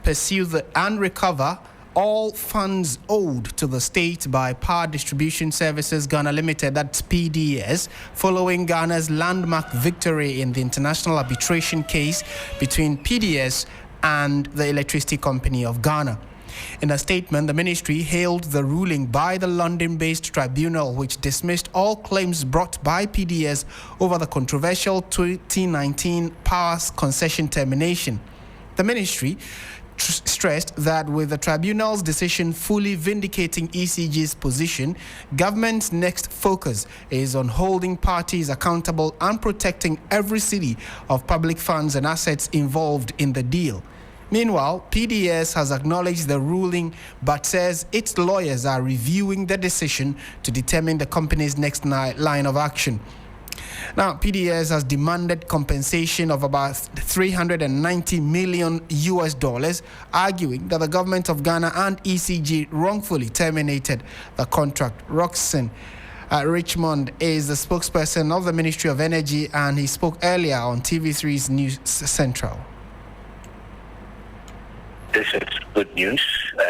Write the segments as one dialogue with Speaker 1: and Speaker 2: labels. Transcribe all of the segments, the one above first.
Speaker 1: pursue and recover all funds owed to the state by Power Distribution Services Ghana Limited, that's PDS, following Ghana's landmark victory in the international arbitration case between PDS and the Electricity Company of Ghana. In a statement, the ministry hailed the ruling by the London-based tribunal, which dismissed all claims brought by PDS over the controversial 2019 power concession termination. The ministry stressed that with the tribunal's decision fully vindicating ECG's position, government's next focus is on holding parties accountable and protecting every cedi of public funds and assets involved in the deal. Meanwhile, PDS has acknowledged the ruling but says its lawyers are reviewing the decision to determine the company's next line of action. Now, PDS has demanded compensation of about $390 million, arguing that the government of Ghana and ECG wrongfully terminated the contract. Roxanne Richmond is the spokesperson of the Ministry of Energy, and he spoke earlier on TV3's News Central.
Speaker 2: This is good news.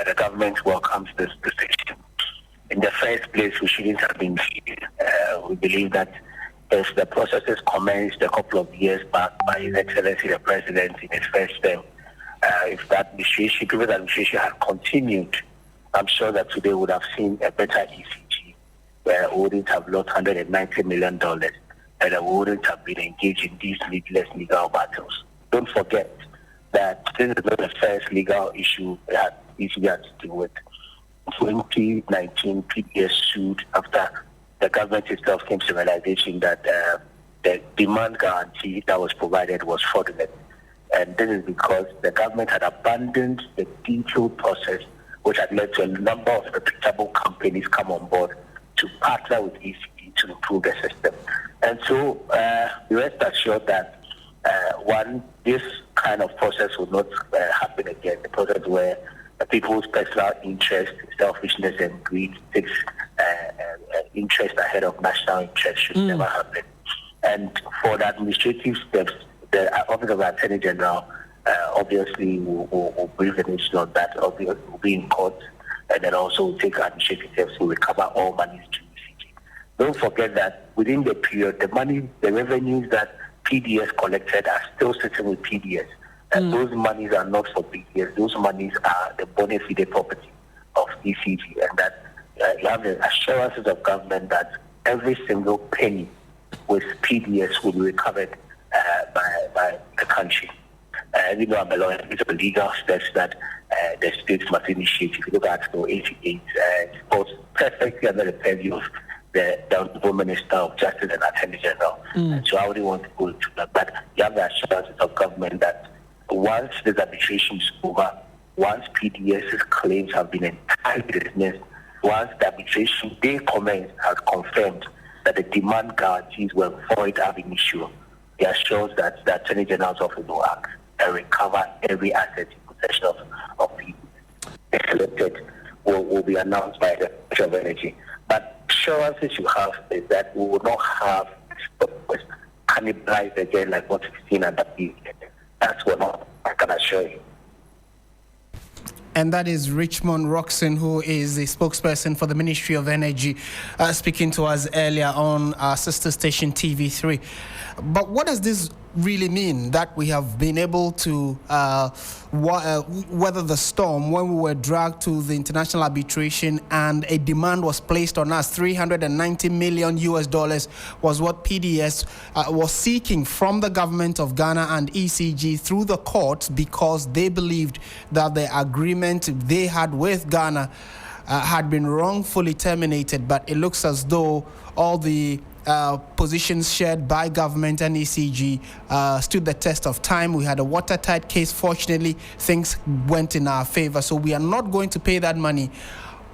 Speaker 2: The government welcomes this decision. In the first place, we shouldn't have been here. We believe that as the processes commenced a couple of years back by His Excellency the President in his first term, if that administration, previous administration had continued, I'm sure that today we would have seen a better ECG, where we wouldn't have lost $190 million and we wouldn't have been engaged in these needless legal battles. Don't forget that this is not the first legal issue that ECG has to deal with. In 2019, PDS sued after the government itself came to the realization that the demand guarantee that was provided was fraudulent. And this is because the government had abandoned the detailed process, which had led to a number of reputable companies come on board to partner with ECG to improve the system. And so rest assured that one, this kind of process will not happen again. The process where people's personal interest, selfishness, and greed takes interest ahead of national interest should never happen. And for the administrative steps, the Office of the Attorney General obviously will brief the nation on that. Obviously, will be in court, and then also will take administrative steps to recover all monies to ECG. Don't forget that within the period, the money, the revenues that PDS collected are still sitting with PDS. And those monies are not for PDS. Those monies are the bona fide property of ECG. And that you have the assurances of government that every single penny with PDS will be recovered by the country. You know, I'm a lawyer. These are legal steps that the states must initiate. If you look at Article 88, it falls perfectly under the purview of the Honorable Minister of Justice and Attorney General. And so I wouldn't want to go into that. But you have the assurances of government that once this arbitration is over, once PDS's claims have been entirely dismissed, once the arbitration they commenced has confirmed that the demand guarantees were void ab initio, it assures that the Attorney General's office will act and recover every asset in possession of PDS. The selected will be announced by the Ministry of Energy. But assurances you have is that we will not have cannibalized again like what we've seen under PDS. That's what I can assure you.
Speaker 1: And that is Richmond Roxon, who is a spokesperson for the Ministry of Energy, speaking to us earlier on our sister station TV3. But what does this really mean, that we have been able to weather the storm when we were dragged to the international arbitration and a demand was placed on us? $390 million was what PDS was seeking from the government of Ghana and ECG through the courts, because they believed that the agreement they had with Ghana had been wrongfully terminated. But it looks as though all the positions shared by government and ECG stood the test of time. We had a watertight case. Fortunately, things went in our favor, so we are not going to pay that money.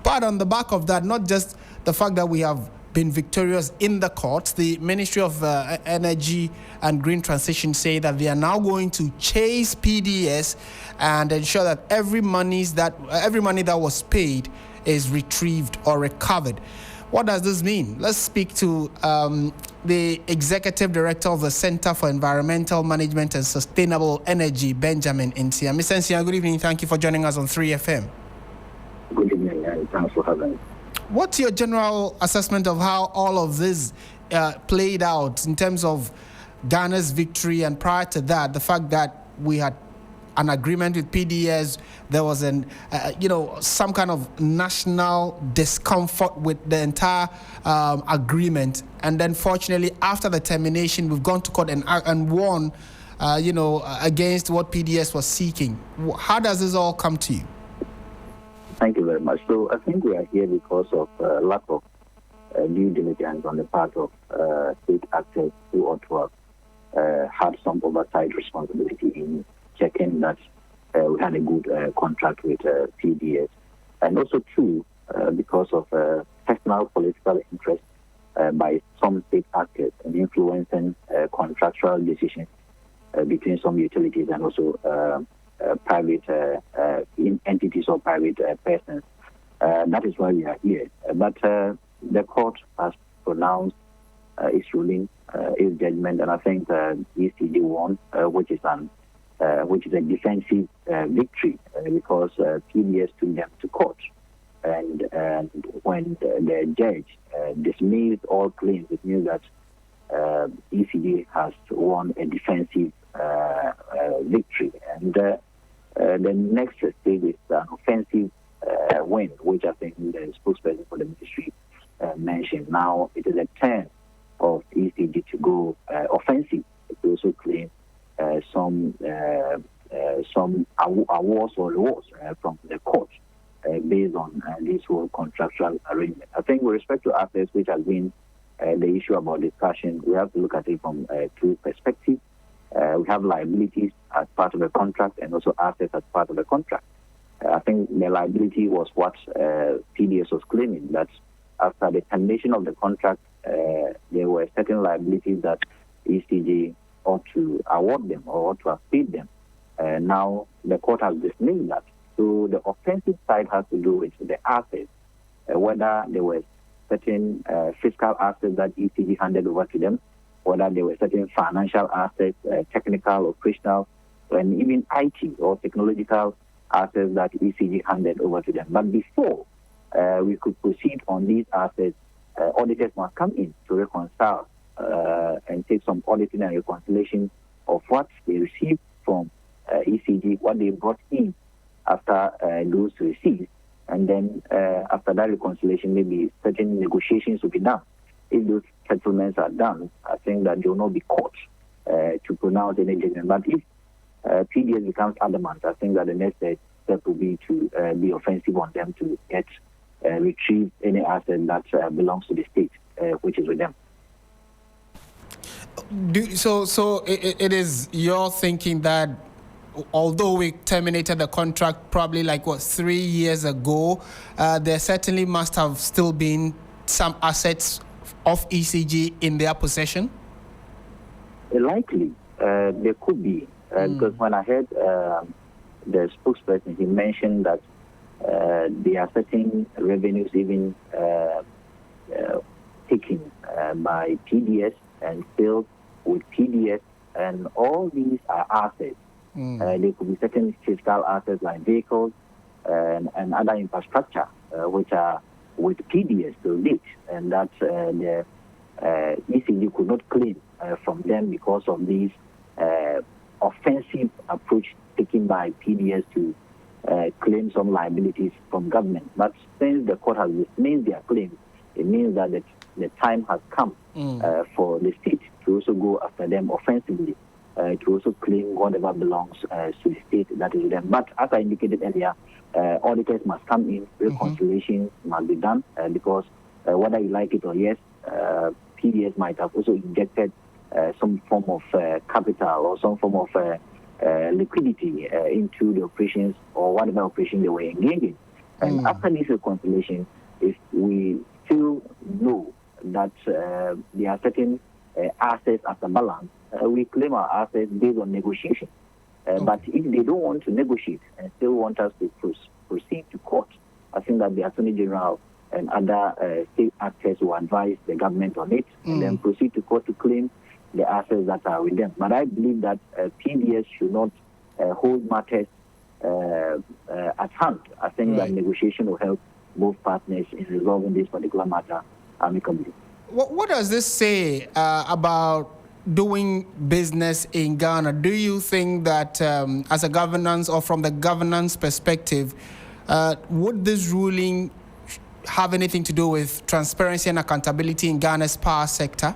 Speaker 1: But on the back of that, not just the fact that we have been victorious in the courts, the Ministry of Energy and Green Transition say that they are now going to chase PDS and ensure that every money that was paid is retrieved or recovered. What does this mean? Let's speak to the Executive Director of the Center for Environmental Management and Sustainable Energy, Benjamin Nsia. Mr. Nsia, good evening. Thank you for joining us on 3FM.
Speaker 3: Good evening, and thanks for having me.
Speaker 1: What's your general assessment of how all of this played out in terms of Ghana's victory, and prior to that, the fact that we had an agreement with PDS, there was some kind of national discomfort with the entire agreement, and then fortunately after the termination, we've gone to court and won, against what PDS was seeking. How does this all come to you?
Speaker 3: Thank you very much. So I think we are here because of lack of due diligence on the part of state actors who ought to have had some oversight responsibility in checking that we had a good contract with PDS. And also, too, because of personal political interest by some state actors in influencing contractual decisions between some utilities and also private entities or private persons. That is why we are here. But the court has pronounced its ruling, its judgment, and I think ECG won, which is a defensive victory because PDS took them to court. And when the judge dismissed all claims, it means that ECG has won a defensive victory. And the next stage is an offensive win, which I think the spokesperson for the ministry mentioned. Now it is a turn of ECG to go offensive. It also claim some awards or rewards from the court based on this whole contractual arrangement. I think with respect to assets, which has been the issue about discussion, we have to look at it from two perspectives. We have liabilities as part of the contract and also assets as part of the contract. I think the liability was what PDS was claiming, that after the termination of the contract, there were certain liabilities that ECG ought to award them or ought to have paid them. Now the court has dismissed that. So the offensive side has to do with the assets, whether there were certain fiscal assets that ECG handed over to them, whether there were certain financial assets, technical, operational, and even IT or technological assets that ECG handed over to them. But before we could proceed on these assets, auditors must come in to reconcile and take some auditing and reconciliation of what they received from ECG, what they brought in after those receipts. And then after that reconciliation, maybe certain negotiations will be done. If those settlements are done, I think that they will not be caught to pronounce any judgment. But if PDS becomes adamant, I think that the next step will be to be offensive on them to get retrieve any asset that belongs to the state, which is with them.
Speaker 1: So it is your thinking that although we terminated the contract probably 3 years ago, there certainly must have still been some assets of ECG in their possession?
Speaker 3: Likely, there could be. Because when I heard the spokesperson, he mentioned that there are certain revenues even taken by PDS and filled with PDS, and all these are assets. There could be certain fiscal assets like vehicles and other infrastructure which are with PDS to date, and that the ECG could not claim from them because of these offensive approach taken by PDS to claim some liabilities from government. But since the court has dismissed their claims, it means that the time has come for the state to also go after them offensively, to also claim whatever belongs to the state that is with them. But as I indicated earlier, auditors must come in, reconciliation must be done, because whether you like it or yes, PDS might have also injected some form of capital or some form of liquidity into the operations or whatever operation they were engaging. And after this reconciliation, if we still know that there are certain assets as a balance, we claim our assets based on negotiation. But if they don't want to negotiate and still want us to proceed to court, I think that the Attorney General and other state actors will advise the government on it and then proceed to court to claim the assets that are with them. But I believe that PDS should not hold matters at hand. I think that negotiation will help both partners in resolving this particular matter amicably.
Speaker 1: What does this say about doing business in Ghana? Do you think that as a governance or from the governance perspective, would this ruling have anything to do with transparency and accountability in Ghana's power sector?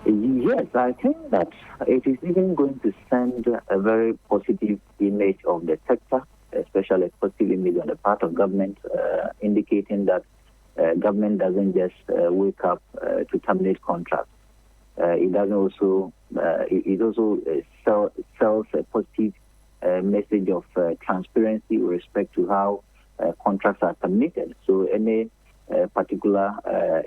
Speaker 3: Yes, I think that it is even going to send a very positive image of the sector, especially a positive image on the part of government, indicating that government doesn't just wake up to terminate contracts. It doesn't also. It also sells a positive message of transparency with respect to how contracts are terminated. So any particular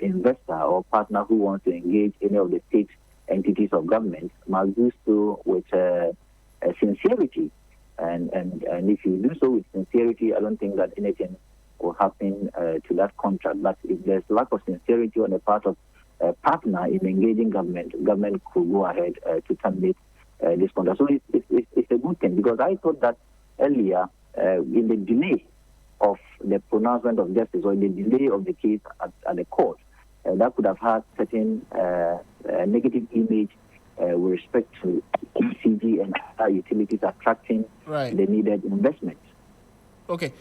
Speaker 3: investor or partner who wants to engage any of the state entities of government must do so with sincerity. And if you do so with sincerity, I don't think that anything will happen to that contract. But if there's lack of sincerity on the part of a partner in engaging government could go ahead to terminate this contract. So it's a good thing, because I thought that earlier in the delay of the pronouncement of justice or in the delay of the case at the court, that could have had certain negative image with respect to ECG and other utilities attracting the needed investment.
Speaker 1: Okay.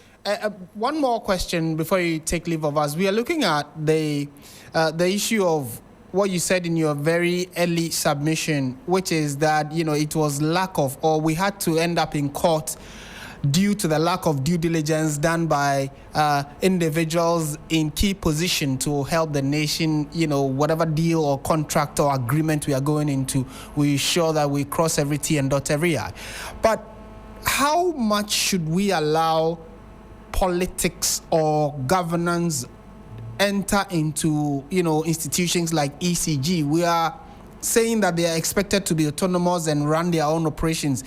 Speaker 1: One more question before you take leave of us. We are looking at the issue of what you said in your very early submission, which is that, it was lack of, or we had to end up in court due to the lack of due diligence done by individuals in key position to help the nation, whatever deal or contract or agreement we are going into, we ensure that we cross every T and dot every I. But how much should we allow politics or governance enter into, institutions like ECG? We are saying that they are expected to be autonomous and run their own operations.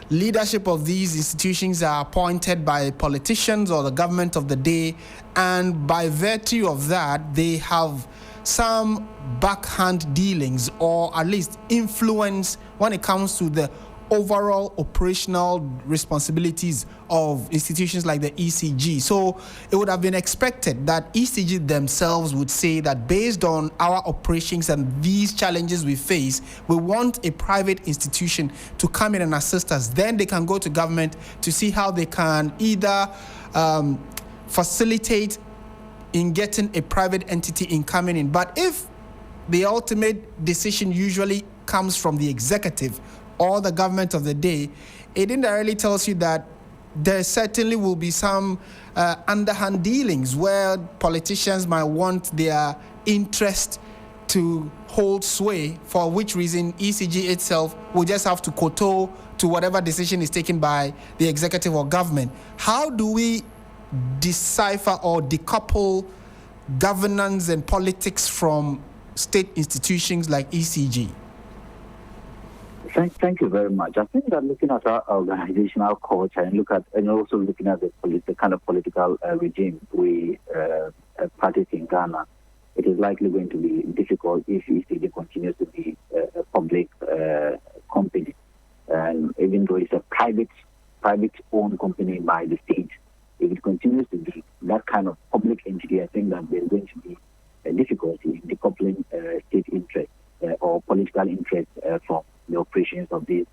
Speaker 1: Leadership of these institutions are appointed by politicians or the government of the day, and by virtue of that, they have some backhand dealings or at least influence when it comes to the overall operational responsibilities of institutions like the ECG. So it would have been expected that ECG themselves would say that based on our operations and these challenges we face, we want a private institution to come in and assist us. Then they can go to government to see how they can either facilitate in getting a private entity in coming in. But if the ultimate decision usually comes from the executive or the government of the day, it indirectly tells you that there certainly will be some underhand dealings where politicians might want their interest to hold sway, for which reason ECG itself will just have to kowtow to whatever decision is taken by the executive or government. How do we decipher or decouple governance and politics from state institutions like ECG?
Speaker 3: Thank you very much. I think that looking at our organizational culture and also looking at the kind of political regime we practice in Ghana, it is likely going to be difficult if ECG continues to be a public company. And even though it's a private-owned company by the state, if it continues to be that kind of public entity, I think that there's going to be a difficulty in decoupling state interest or political interest from the operations of this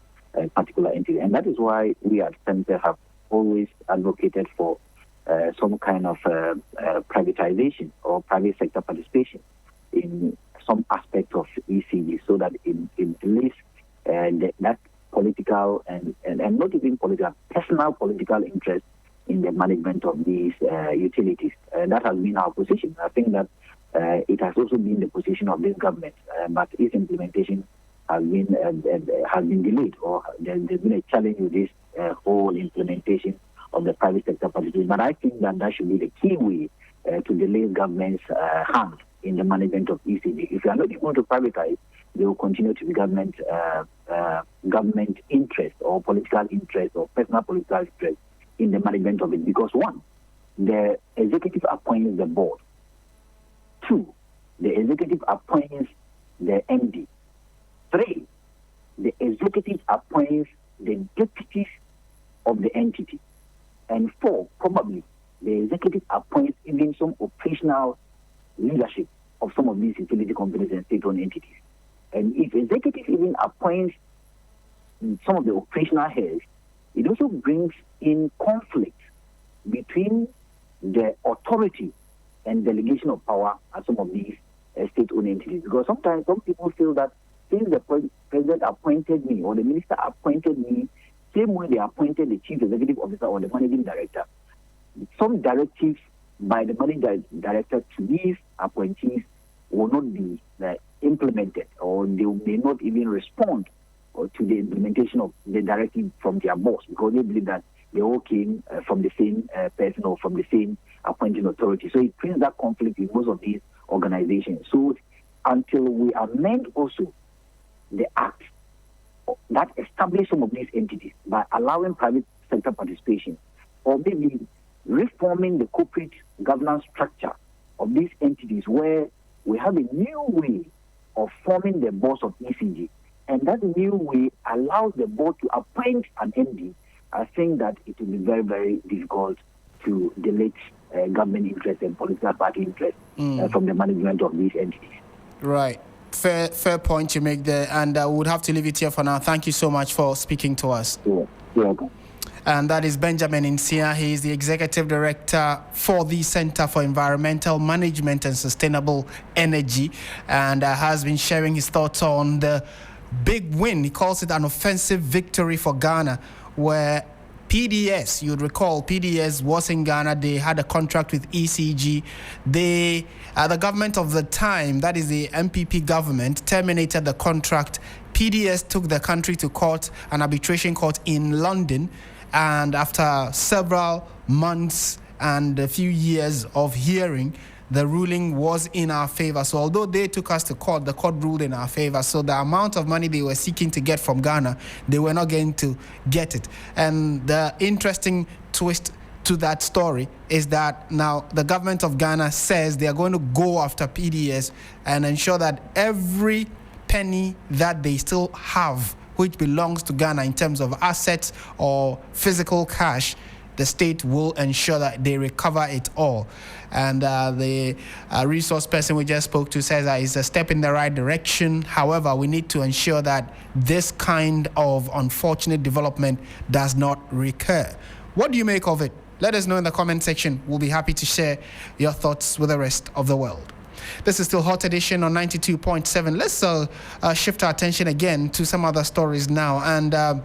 Speaker 3: particular entity. And that is why we at Center have always advocated for some kind of privatization or private sector participation in some aspect of ECG, so that it delays that political and not even political, personal political interest in the management of these utilities. That has been our position. I think that it has also been the position of this government, but its implementation has been delayed, or there's been a challenge with this whole implementation of the private sector participation. But I think that should be the key way to delay government's hand in the management of ECG. If you are not able to privatize, there will continue to be government interest or political interest or personal political interest in the management of it. Because one, the executive appoints the board. 2, the executive appoints the MD. 3, the executive appoints the deputies of the entity. And 4, probably, the executive appoints even some operational leadership of some of these utility companies and state-owned entities. And if executive even appoints some of the operational heads, it also brings in conflict between the authority and delegation of power at some of these state-owned entities. Because sometimes some people feel that since the president appointed me or the minister appointed me, same way they appointed the chief executive officer or the managing director, some directives by the managing director to these appointees will not be implemented, or they may not even respond to the implementation of the directive from their boss, because they believe that they all came from the same person or from the same appointing authority. So it brings that conflict in most of these organizations. So until we amend also the act that establishes some of these entities by allowing private sector participation, or maybe reforming the corporate governance structure of these entities, where we have a new way of forming the board of ECG, and that new way allows the board to appoint an MD, I think that it will be very, very difficult to delete government interest and political party interest from the management of these entities.
Speaker 1: Right. Fair point you make there, and I would have to leave it here for now. Thank you so much for speaking to us.
Speaker 3: You're welcome.
Speaker 1: And that is Benjamin Nsia. He is the Executive Director for the Center for Environmental Management and Sustainable Energy, and has been sharing his thoughts on the big win. He calls it an offensive victory for Ghana, where PDS, you'd recall, PDS was in Ghana. They had a contract with ECG. The government of the time, that is the MPP government, terminated the contract. PDS took the country to court, an arbitration court in London, and after several months and a few years of hearing, the ruling was in our favor. So although they took us to court, the court ruled in our favor. So the amount of money they were seeking to get from Ghana, they were not going to get it. And the interesting twist to that story is that now the government of Ghana says they are going to go after PDS and ensure that every penny that they still have, which belongs to Ghana in terms of assets or physical cash, the state will ensure that they recover it all. And the resource person we just spoke to says that it's a step in the right direction. However, we need to ensure that this kind of unfortunate development does not recur. What do you make of it? Let us know in the comment section. We'll be happy to share your thoughts with the rest of the world. This is still Hot Edition on 92.7. Let's shift our attention again to some other stories now. And